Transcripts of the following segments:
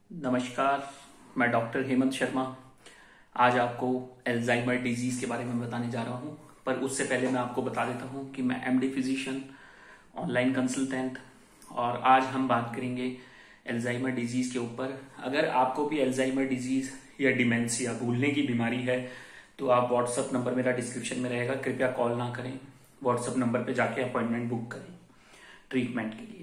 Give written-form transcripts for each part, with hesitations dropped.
नमस्कार। मैं डॉक्टर हेमंत शर्मा आज आपको अल्जाइमर डिजीज के बारे में बताने जा रहा हूं। पर उससे पहले मैं आपको बता देता हूं कि मैं एमडी फिजिशियन, ऑनलाइन कंसल्टेंट और आज हम बात करेंगे अल्जाइमर डिजीज के ऊपर। अगर आपको भी अल्जाइमर डिजीज या डिमेंशिया, भूलने की बीमारी है, तो आप व्हाट्सएप नंबर मेरा डिस्क्रिप्शन में रहेगा, कृपया कॉल ना करें, व्हाट्सएप नंबर पे जाके अपॉइंटमेंट बुक करें ट्रीटमेंट के लिए।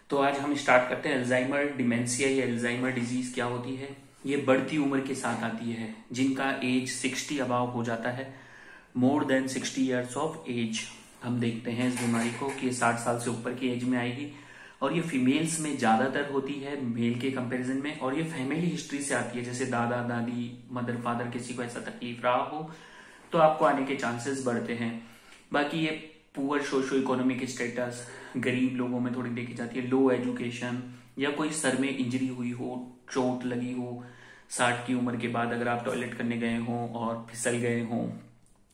तो आज हम स्टार्ट करते हैं। अल्जाइमर डिमेंशिया या अल्जाइमर डिजीज क्या होती है? ये बढ़ती उम्र के साथ आती है। जिनका एज 60 अबाव हो जाता है, more than 60 years of age, हम देखते हैं इस बीमारी को कि 60 साल से ऊपर की एज में आएगी। और ये फीमेल्स में ज्यादातर होती है मेल के कंपैरिजन में। और ये फैमिली हिस्ट्री से आती है, जैसे दादा दादी, मदर फादर किसी को ऐसा तकलीफ रहा हो तो आपको आने के चांसेस बढ़ते हैं। बाकी ये पुअर सोशो इकोनॉमिक स्टेटस, गरीब लोगों में थोड़ी देखी जाती है। लो एजुकेशन या कोई सर में इंजरी हुई हो, चोट लगी हो 60 की उम्र के बाद, अगर आप टॉयलेट करने गए हो और फिसल गए हो,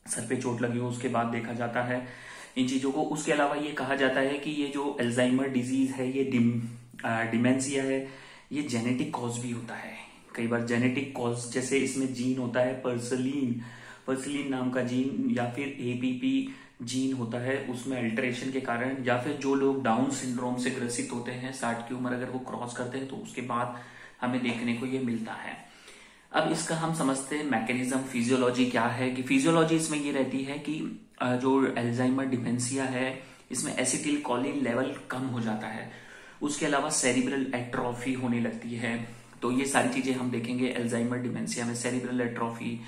सर पे चोट लगी हो, उसके बाद देखा जाता है इन चीजों को। उसके अलावा ये कहा जाता है कि ये जो अल्जाइमर डिजीज है, ये डिमेंशिया है, ये जेनेटिक कॉज भी होता है। कई बार जेनेटिक कॉज, जैसे इसमें जीन होता है पर्सलीन नाम का जीन, या फिर एपीपी जीन होता है, उसमें अल्टरेशन के कारण, या फिर जो लोग डाउन सिंड्रोम से ग्रसित होते हैं 60 की उम्र अगर वो क्रॉस करते हैं तो उसके बाद हमें देखने को ये मिलता है। अब इसका हम समझते हैं मैकेनिज्म, फिजियोलॉजी क्या है। कि फिजियोलॉजी इसमें ये रहती है कि जो अल्जाइमर डिमेंशिया है, इसमें एसिटिल कोलिन लेवल कम हो जाता है। उसके अलावा सेरिब्रल एट्रोफी होने लगती है। तो ये सारी चीजें हम देखेंगे अल्जाइमर डिमेंशिया में। सेरिब्रल एट्रोफी,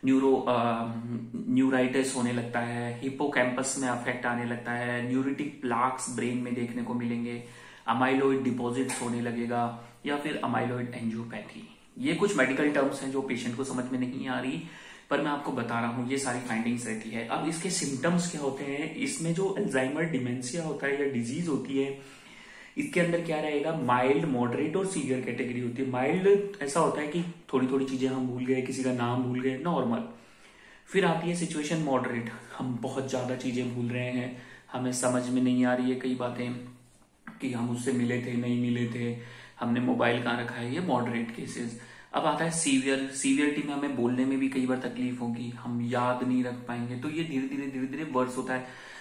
न्यूराइटिस होने लगता है, हिपोकैम्पस में अफेक्ट आने लगता है, न्यूरिटिक प्लाक्स ब्रेन में देखने को मिलेंगे, अमाइलोइड डिपॉजिट्स होने लगेगा, या फिर अमाइलोइड एंजियोपैथी। ये कुछ मेडिकल टर्म्स हैं जो पेशेंट को समझ में नहीं आ रही, पर मैं आपको बता रहा हूं, ये सारी फाइंडिंग्स रहती है। अब इसके सिम्टम्स क्या होते हैं? इसमें जो अल्जाइमर डिमेंशिया होता है या डिजीज होती है, इसके अंदर क्या रहेगा? माइल्ड, मॉडरेट और सीवियर कैटेगरी होती है। माइल्ड ऐसा होता है कि थोड़ी थोड़ी चीजें हम भूल गए, किसी का नाम भूल गए, नॉर्मल। फिर आती है सिचुएशन मॉडरेट, हम बहुत ज्यादा चीजें भूल रहे हैं, हमें समझ में नहीं आ रही है कई बातें, कि हम उससे मिले थे नहीं मिले थे, हमने मोबाइल कहाँ रखा है, ये मॉडरेट केसेस। अब आता है सीवियर। सीवियरिटी में हमें बोलने में भी कई बार तकलीफ होगी, हम याद नहीं रख पाएंगे, तो ये धीरे धीरे वर्स होता है।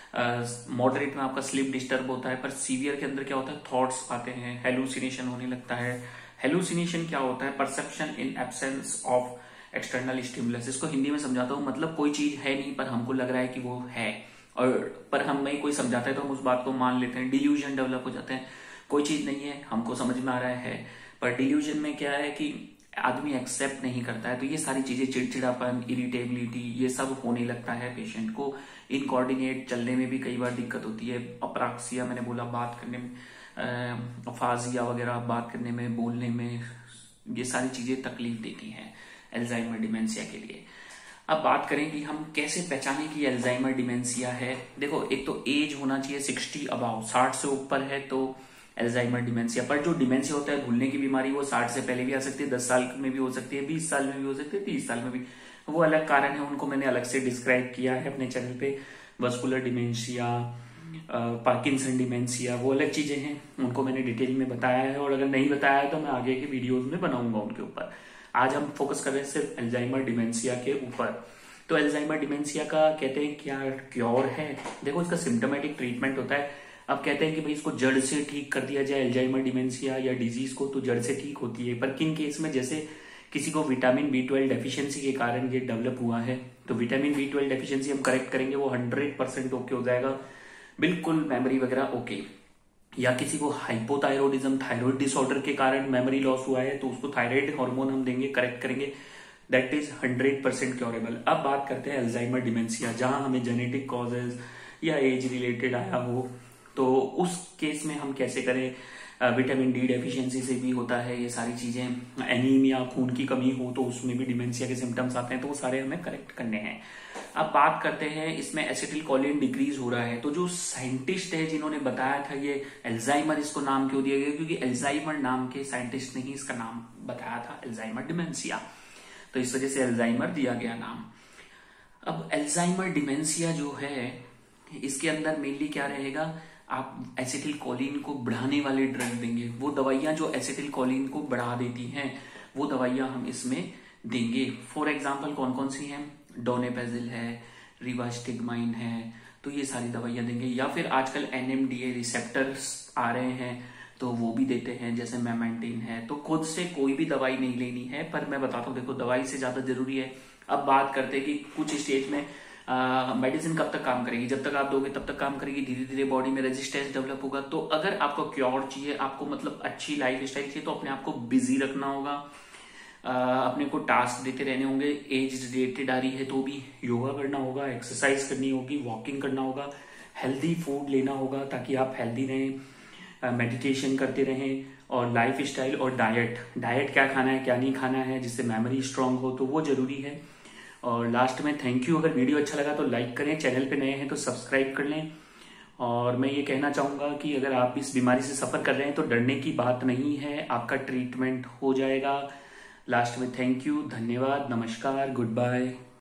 मॉडरेट में आपका स्लीप डिस्टर्ब होता है, पर सीवियर के अंदर क्या होता है? थॉट्स आते हैं, हेलुसिनेशन होने लगता है। हेलुसिनेशन क्या होता है? Perception in absence of external stimulus. इसको हिंदी में समझाता हूँ, मतलब कोई चीज है नहीं पर हमको लग रहा है कि वो है, और पर हमें कोई समझाता है तो हम उस बात को मान लेते हैं। डिल्यूजन डेवलप हो जाते हैं, कोई चीज नहीं है, हमको समझ में आ रहा है, पर डिल्यूजन में क्या है कि आदमी एक्सेप्ट नहीं करता है। तो ये सारी चीजें, चिड़चिड़ापन, इरिटेबिलिटी, ये सब होने लगता है पेशेंट को। इनकोऑर्डिनेट, चलने में भी कई बार दिक्कत होती है। अप्राक्सिया मैंने बोला, बात करने में, अफाजिया वगैरह, बात करने में, बोलने में, ये सारी चीजें तकलीफ देती हैं अल्जाइमर डिमेंशिया के लिए। अब बात करें कि हम कैसे पहचाने कि अल्जाइमर डिमेंशिया है। देखो, एक तो एज होना चाहिए 60 अबाव, 60 से ऊपर है तो अल्जाइमर डिमेंशिया। पर जो डिमेंशिया होता है, भूलने की बीमारी, वो 60 से पहले भी आ सकती है, 10 साल में भी हो सकती है, 20 साल में भी हो सकती है, 30 साल में भी। वो अलग कारण है, उनको मैंने अलग से डिस्क्राइब किया है अपने चैनल पे। वस्कुलर डिमेंशिया, पार्किंसन डिमेंशिया, वो अलग चीजें हैं, उनको मैंने डिटेल में बताया है, और अगर नहीं बताया है तो मैं आगे के वीडियोज में बनाऊंगा उनके ऊपर। आज हम फोकस कर रहे हैं सिर्फ अल्जाइमर डिमेंशिया के ऊपर। तो अल्जाइमर डिमेंशिया का कहते हैं क्या क्योर है? देखो, इसका सिम्टोमेटिक ट्रीटमेंट होता है। अब कहते हैं कि भाई इसको जड़ से ठीक कर दिया जाए अल्जाइमर डिमेंशिया या डिजीज को, तो जड़ से ठीक होती है। पर किन केस में? जैसे किसी को विटामिन B12 डेफिशिएंसी के कारण ये डेवलप हुआ है, तो विटामिन B12 डेफिशिएंसी हम करेक्ट करेंगे, वो 100% ओके हो जाएगा, बिल्कुल मेमोरी वगैरह ओके। या किसी को हाइपोथायरॉयडिज्म, थायराइड डिसऑर्डर के कारण मेमोरी लॉस हुआ है, तो उसको थायराइड हार्मोन हम देंगे, करेक्ट करेंगे, दैट इज 100% क्योरेबल। अब बात करते हैं अल्जाइमर डिमेंशिया, जहां हमें जेनेटिक कॉजेज या एज रिलेटेड आया हो, तो उस केस में हम कैसे करें? विटामिन D डेफिशिएंसी से भी होता है ये सारी चीजें। एनीमिया, खून की कमी हो तो उसमें भी डिमेंशिया के सिम्टम्स आते हैं, तो वो सारे हमें करेक्ट करने हैं। अब बात करते हैं, इसमें एसिटिल कोलिन डिक्रीज हो रहा है, तो जो साइंटिस्ट है जिन्होंने बताया था ये अल्जाइमर, इसको नाम क्यों दिया गया? क्योंकि अल्जाइमर नाम के साइंटिस्ट ने ही इसका नाम बताया था, अल्जाइमर डिमेंशिया, तो इस वजह से अल्जाइमर दिया गया नाम। अब अल्जाइमर डिमेंशिया जो है, इसके अंदर मेनली क्या रहेगा? आप एसिटिल कोलिन को बढ़ाने वाले ड्रग देंगे। वो दवाइयां जो एसिटिल कोलिन को बढ़ा देती हैं वो दवाइयां हम इसमें देंगे। फॉर एग्जाम्पल कौन कौन सी हैं, डोनेपेजिल है, रिवास्टिगमाइन है, तो ये सारी दवाइयां देंगे। या फिर आजकल NMDA रिसेप्टर्स आ रहे हैं तो वो भी देते हैं, जैसे मेमेंटिन है। तो खुद से कोई भी दवाई नहीं लेनी है, पर मैं बताता हूँ देखो दवाई से ज्यादा जरूरी है। अब बात करते हैं कि कुछ स्टेज में मेडिसिन कब तक काम करेगी, जब तक आप दोगे तब तक काम करेगी, धीरे धीरे बॉडी में रेजिस्टेंस डेवलप होगा। तो अगर आपको क्योर चाहिए, आपको मतलब अच्छी लाइफ स्टाइल चाहिए, तो अपने आप को बिजी रखना होगा, अपने को टास्क देते रहने होंगे। एज रिलेटेड आ रही है तो भी योगा करना होगा, एक्सरसाइज करनी होगी, वॉकिंग करना होगा, हेल्दी फूड लेना होगा ताकि आप हेल्दी रहें, मेडिटेशन करते रहें, और लाइफ स्टाइल और डाइट क्या खाना है क्या नहीं खाना है जिससे मेमोरी स्ट्रांग हो, तो वो जरूरी है। और लास्ट में थैंक यू। अगर वीडियो अच्छा लगा तो लाइक करें, चैनल पे नए हैं तो सब्सक्राइब कर लें। और मैं ये कहना चाहूंगा कि अगर आप इस बीमारी से सफर कर रहे हैं तो डरने की बात नहीं है, आपका ट्रीटमेंट हो जाएगा। लास्ट में थैंक यू, धन्यवाद, नमस्कार, गुड बाय।